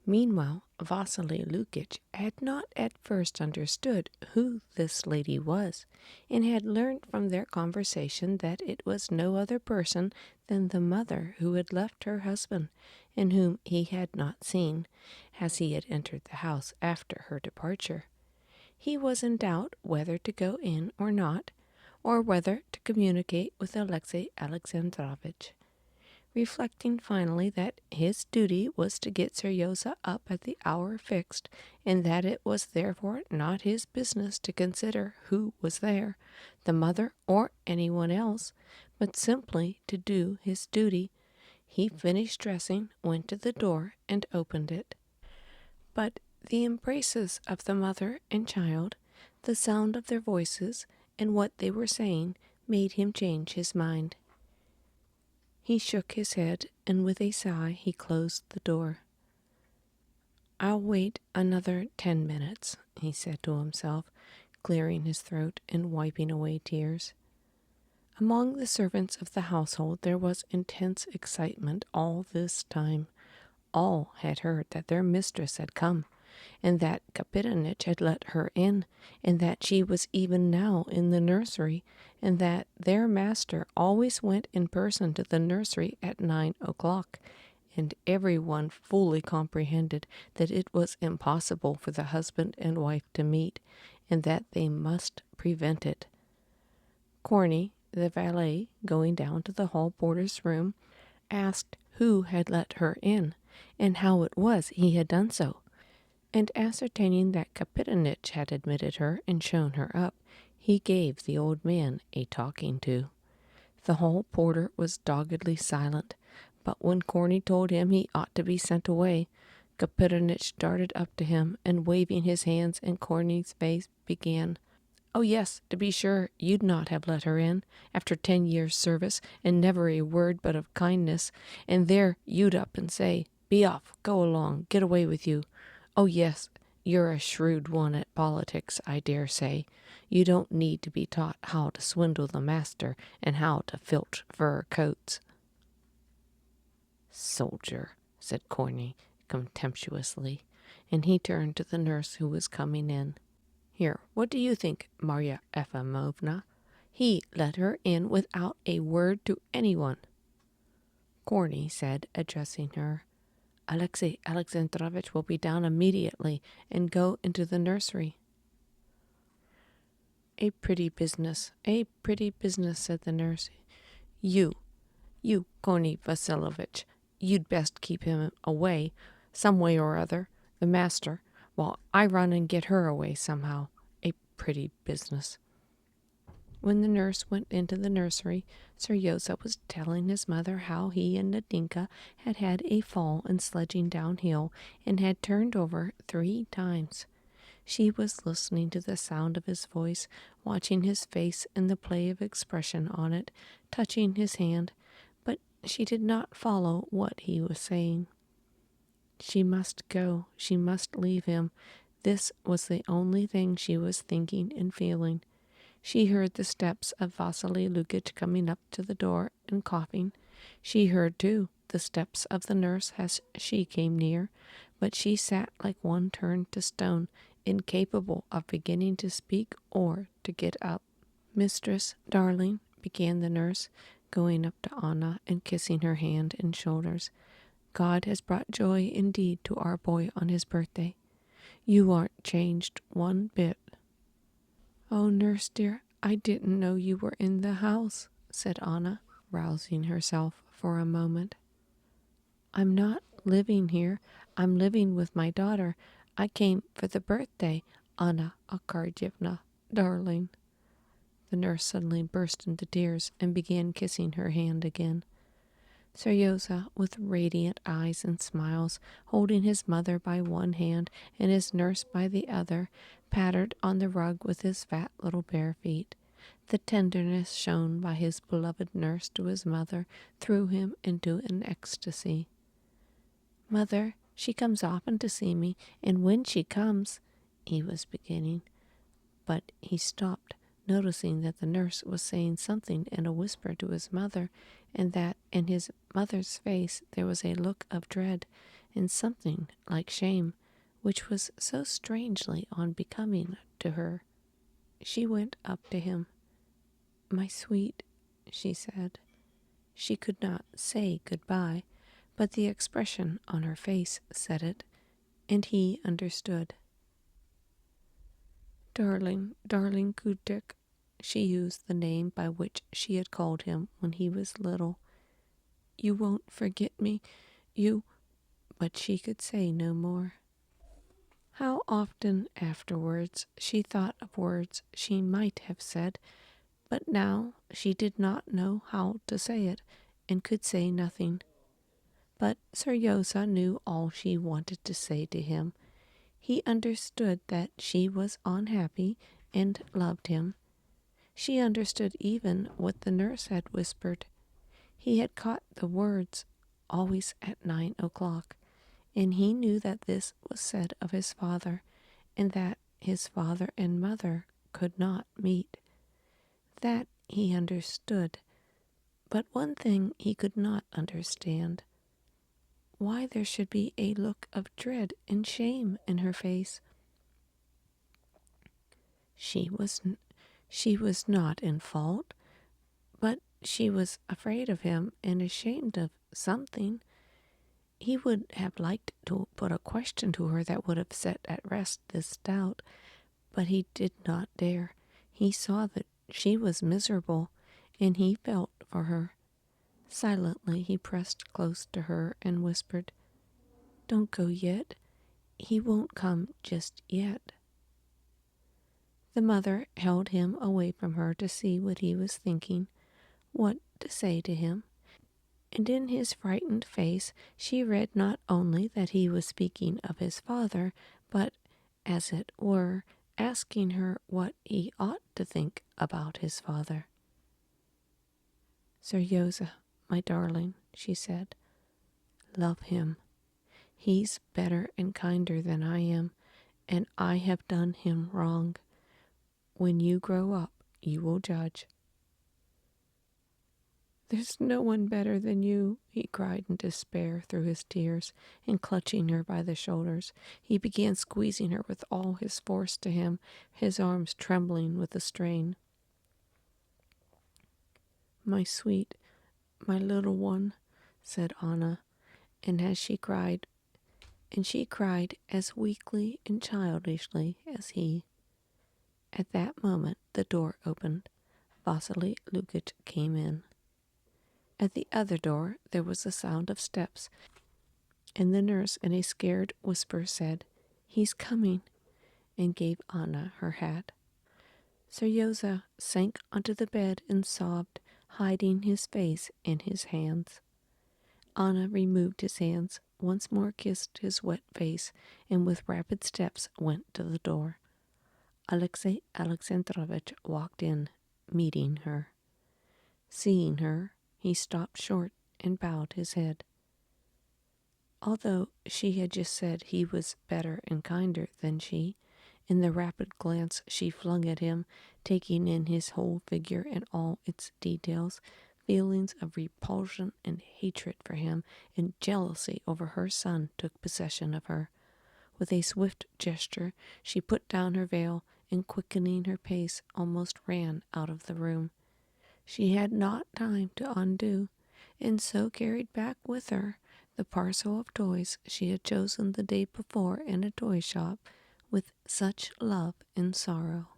Meanwhile, Vasily Lukitch had not at first understood who this lady was, and had learned from their conversation that it was no other person than the mother who had left her husband, and whom he had not seen, as he had entered the house after her departure. He was in doubt whether to go in or not, or whether to communicate with Alexey Alexandrovitch, reflecting finally that his duty was to get Seryozha up at the hour fixed, and that it was therefore not his business to consider who was there, the mother or anyone else, but simply to do his duty. He finished dressing, went to the door, and opened it. But the embraces of the mother and child, the sound of their voices, and what they were saying, made him change his mind. He shook his head, and with a sigh he closed the door. "I'll wait another 10 minutes," he said to himself, clearing his throat and wiping away tears. Among the servants of the household there was intense excitement all this time. All had heard that their mistress had come, and that Kapitonich had let her in, and that she was even now in the nursery, and that their master always went in person to the nursery at 9 o'clock, and everyone fully comprehended that it was impossible for the husband and wife to meet, and that they must prevent it. Corney, the valet, going down to the hall porter's room, asked who had let her in, and how it was he had done so, and ascertaining that Kapitonich had admitted her and shown her up, he gave the old man a talking to. The hall porter was doggedly silent, but when Corney told him he ought to be sent away, Kapitonich darted up to him, and waving his hands in Corney's face, began, "Oh yes, to be sure, you'd not have let her in, after 10 years' service, and never a word but of kindness, and there you'd up and say, 'Be off, go along, get away with you.' Oh yes, you're a shrewd one at politics, I dare say. You don't need to be taught how to swindle the master and how to filch fur coats." "Soldier," said Corney contemptuously, and he turned to the nurse who was coming in. "Here, what do you think, Marya Efimovna? He let her in without a word to anyone." Corney said, addressing her, "Alexey Alexandrovitch will be down immediately and go into the nursery." A pretty business, said the nurse. You, Corney Vasilovich, you'd best keep him away, some way or other, the master, while I run and get her away somehow. A pretty business." When the nurse went into the nursery, Seryozha was telling his mother how he and Nadinka had had a fall in sledging downhill and had turned over 3 times. She was listening to the sound of his voice, watching his face and the play of expression on it, touching his hand, but she did not follow what he was saying. She must go, she must leave him. This was the only thing she was thinking and feeling. She heard the steps of Vasily Lukitch coming up to the door and coughing. She heard, too, the steps of the nurse as she came near, but she sat like one turned to stone, incapable of beginning to speak or to get up. "Mistress, darling," began the nurse, going up to Anna and kissing her hand and shoulders, "God has brought joy indeed to our boy on his birthday. You aren't changed one bit." "Oh, nurse dear, I didn't know you were in the house," said Anna, rousing herself for a moment. "I'm not living here. I'm living with my daughter. I came for the birthday, Anna Arkadyevna, darling." The nurse suddenly burst into tears and began kissing her hand again. Seryozha, with radiant eyes and smiles, holding his mother by one hand and his nurse by the other, pattered on the rug with his fat little bare feet. The tenderness shown by his beloved nurse to his mother threw him into an ecstasy. "Mother, she comes often to see me, and when she comes," he was beginning, but he stopped, noticing that the nurse was saying something in a whisper to his mother, and that in his mother's face there was a look of dread, and something like shame, which was so strangely unbecoming to her. She went up to him. "My sweet," she said. She could not say goodbye, but the expression on her face said it, and he understood. "Darling, darling Kutik," she used the name by which she had called him when he was little. "You won't forget me, you—" But she could say no more. How often afterwards she thought of words she might have said, but now she did not know how to say it, and could say nothing. But Seryozha knew all she wanted to say to him. He understood that she was unhappy and loved him. She understood even what the nurse had whispered. He had caught the words, "always at 9 o'clock," and he knew that this was said of his father, and that his father and mother could not meet. That he understood, but one thing he could not understand: why there should be a look of dread and shame in her face. She was not in fault, but she was afraid of him and ashamed of something. He would have liked to put a question to her that would have set at rest this doubt, but he did not dare. He saw that she was miserable, and he felt for her. Silently he pressed close to her and whispered, "Don't go yet. He won't come just yet." The mother held him away from her to see what he was thinking, what to say to him, and in his frightened face she read not only that he was speaking of his father, but, as it were, asking her what he ought to think about his father. "Seryozha, my darling," she said, "love him. He's better and kinder than I am, and I have done him wrong. When you grow up, you will judge." "There's no one better than you," he cried in despair through his tears, and clutching her by the shoulders, he began squeezing her with all his force to him, his arms trembling with the strain. "My sweet, my little one," said Anna, and she cried as weakly and childishly as he. At that moment the door opened. Vasily Lukitch came in. At the other door there was a sound of steps, and the nurse in a scared whisper said, "He's coming," and gave Anna her hat. Seryozha sank onto the bed and sobbed, hiding his face in his hands. Anna removed his hands, once more kissed his wet face, and with rapid steps went to the door. Alexey Alexandrovitch walked in, meeting her. Seeing her, he stopped short and bowed his head. Although she had just said he was better and kinder than she, in the rapid glance she flung at him, taking in his whole figure and all its details, feelings of repulsion and hatred for him and jealousy over her son took possession of her. With a swift gesture she put down her veil, and quickening her pace almost ran out of the room. She had not time to undo, and so carried back with her the parcel of toys she had chosen the day before in a toy shop with such love and sorrow.